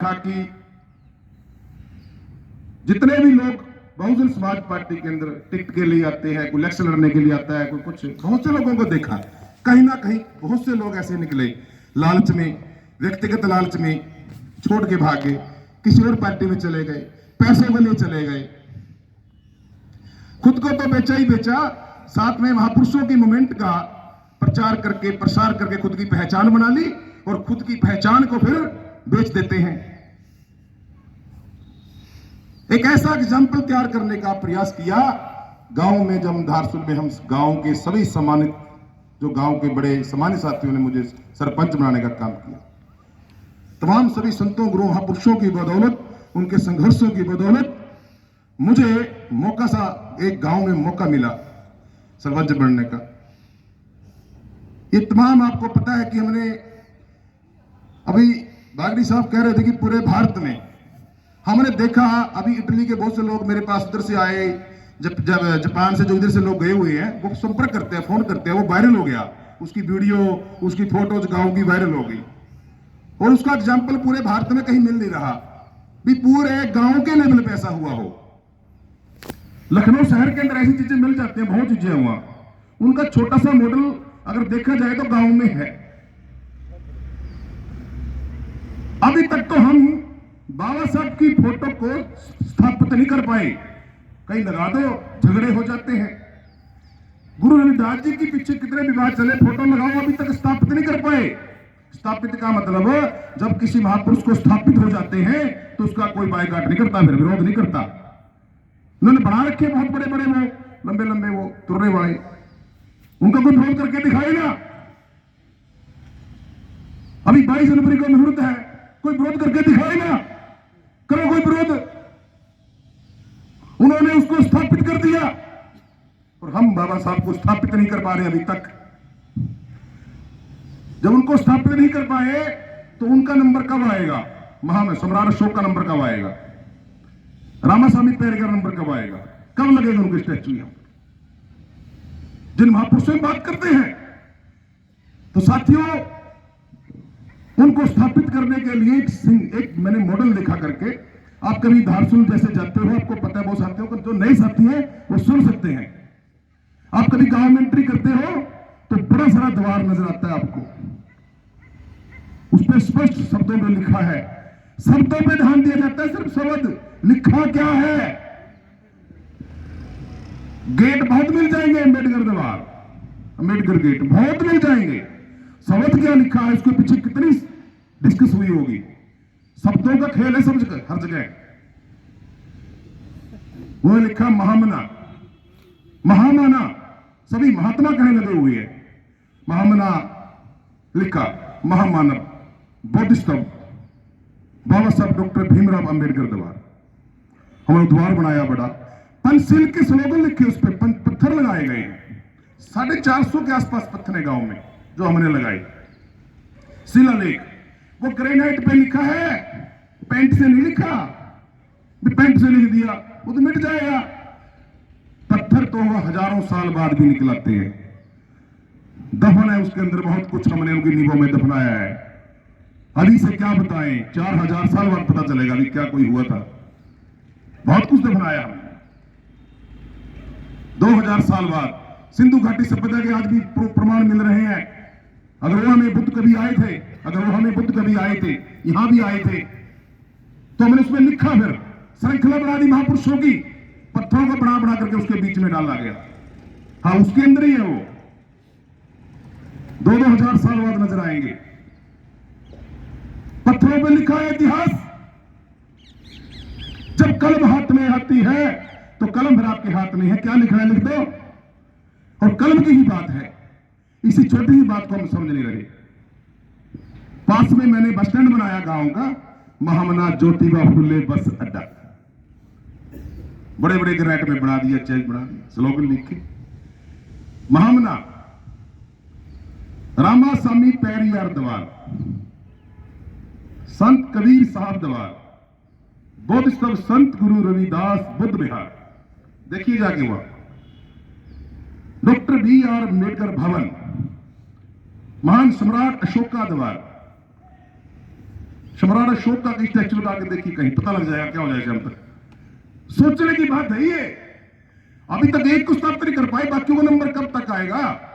था कि जितने भी लोग बहुजन समाज पार्टी के अंदर टिकट के लिए आते हैं, कोई इलेक्शन लड़ने के लिए आता है, कोई कुछ, बहुत से लोगों को देखा कहीं ना कहीं बहुत से लोग ऐसे निकले लालच में, व्यक्तिगत लालच में छोड़ के भागे, किसी और पार्टी में चले गए, पैसों के लिए चले गए, खुद को तो बेचा ही बेचा, साथ में महापुरुषों की मूवमेंट का प्रचार करके प्रसार करके खुद की पहचान बना ली और खुद की पहचान को फिर बेच देते हैं। एक ऐसा एग्जाम्पल तैयार करने का प्रयास किया गांव में, जब धारसुल में हम गांव के सभी सम्मानित, जो गांव के बड़े सम्मानित साथियों ने मुझे सरपंच बनाने का काम किया, तमाम सभी संतों गुरुओं महापुरुषों की बदौलत, उनके संघर्षों की बदौलत मुझे मौका सा एक गांव में मौका मिला सरपंच बनने का। ये तमाम आपको पता है कि हमने अभी बागड़ी साहब कह रहे थे कि पूरे भारत में हमने देखा, अभी इटली के बहुत से लोग मेरे पास उधर से आए, जब जापान से जो इधर से लोग गए हुए हैं वो संपर्क करते हैं, फोन करते हैं, वो वायरल हो गया, उसकी वीडियो, उसकी फोटोज गांव की वायरल हो गई और उसका एग्जाम्पल पूरे भारत में कहीं मिल नहीं रहा भी पूरे गांव के लेवल पे ऐसा हुआ हो। लखनऊ शहर के अंदर ऐसी चीजें मिल जाती हैं, बहुत चीजें हुआ, उनका छोटा सा मॉडल अगर देखा जाए तो गांव में है। अभी तक तो हम बाबा साहब की फोटो को स्थापित नहीं कर पाए, कहीं लगा दो झगड़े हो जाते हैं। गुरु रविदास जी के पीछे कितने विवाद चले, फोटो लगाओ, अभी तक स्थापित नहीं कर पाए। स्थापित का मतलब जब किसी महापुरुष को स्थापित हो जाते हैं तो उसका कोई बायकॉट नहीं करता, फिर विरोध नहीं करता। उन्होंने बना रखे बहुत बड़े बड़े वो लंबे लंबे वो तुरने वाले, उनका कोई विरोध करके दिखाएगा। अभी 22 जनवरी को मुहूर्त है, कोई विरोध करके दिखाएगा, करो कोई विरोध। उन्होंने उसको स्थापित कर दिया और हम बाबा साहब को स्थापित नहीं कर पा रहे अभी तक। जब उनको स्थापित नहीं कर पाए तो उनका नंबर कब आएगा, सम्राट अशोक का नंबर कब आएगा, रामास्वामी पैर का नंबर कब आएगा, कब लगेगा उनके स्टैचू यहां। जिन महापुरुषों से बात करते हैं तो साथियों, उनको स्थापित करने के लिए एक मैंने मॉडल दिखा करके, आप कभी धारसुल जैसे जाते हो, आपको पता है बहुत साथियों को, जो नए साथी हैं वो सुन सकते हैं। आप कभी गांव में एंट्री करते हो तो बड़ा सारा द्वार नजर आता है आपको, उस पर स्पष्ट शब्दों में लिखा है, शब्दों पे ध्यान दिया जाता है, सिर्फ शब्द लिखा क्या है। गेट बहुत मिल जाएंगे, अम्बेडकर द्वार, अम्बेडकर गेट बहुत मिल जाएंगे, शब्द क्या लिखा है, उसके पीछे कितनी डिस्कस हुई होगी। शब्दों का खेल है सब जगह, हर जगह। वो लिखा महामना, महामाना, सभी महात्मा कहने लगे हुए हैं, महामना लिखा, महामानव, बोधिसत्व, बाबा साहब डॉक्टर भीमराव अंबेडकर द्वार। हमने द्वार बनाया बड़ा, पंचशील के स्लोगन लिखे, उस पर पत्थर लगाए गए हैं, 450 के आसपास पत्थर है गांव में जो हमने लगाए। शिलालेख वो ग्रेनाइट पे लिखा है, पेंट से नहीं लिखा, पेंट से लिख दिया वो तो मिट जाएगा। पत्थर तो हजारों साल बाद भी निकलाते हैं, दफन है उसके अंदर बहुत कुछ, हमने उनकी नींवों में दफनाया है। अभी से क्या बताएं, 4000 साल बाद पता चलेगा अभी क्या कोई हुआ था, बहुत कुछ दफनाया हमने। 2000 साल बाद सिंधु घाटी सभ्यता के आज भी प्रमाण मिल रहे हैं। अगर वो हमें बुद्ध कभी आए थे, अगर वो हमें बुद्ध कभी आए थे, यहां भी आए थे, तो हमने उसमें लिखा, फिर श्रृंखला बना दी महापुरुषों की, पत्थरों को बना बना करके उसके बीच में डाला गया। हाँ, उसके अंदर ही है वो, 2000 साल बाद नजर आएंगे। पत्थरों पे लिखा है इतिहास। जब कलम हाथ में आती है तो कलम फिर आपके हाथ में है, क्या लिखना है लिख दो, और कलम की ही बात है। इसी छोटी सी बात को हम समझ नहीं रहे। पास में मैंने बस स्टैंड बनाया गांव का, महामना ज्योतिबा फुले बस अड्डा, बड़े बड़े ग्रेनाइट में बना दिया, चेंज बना दिया, स्लोगन लिख के, महामना रामास्वामी पैरियार द्वार, संत कबीर साहब द्वार, बोधिसत्व संत गुरु रविदास बुद्ध विहार। देखिए जाके वहां डॉक्टर BR अम्बेडकर भवन, महान सम्राट अशोक का द्वार, सम्राट अशोक का स्टैचू लगा के देखिए, कहीं पता लग जाएगा क्या हो जाएगा शाम तक। सोचने की बात है ये। अभी तक एक को स्थापित नहीं कर पाए, बाकियों का नंबर कब तक आएगा?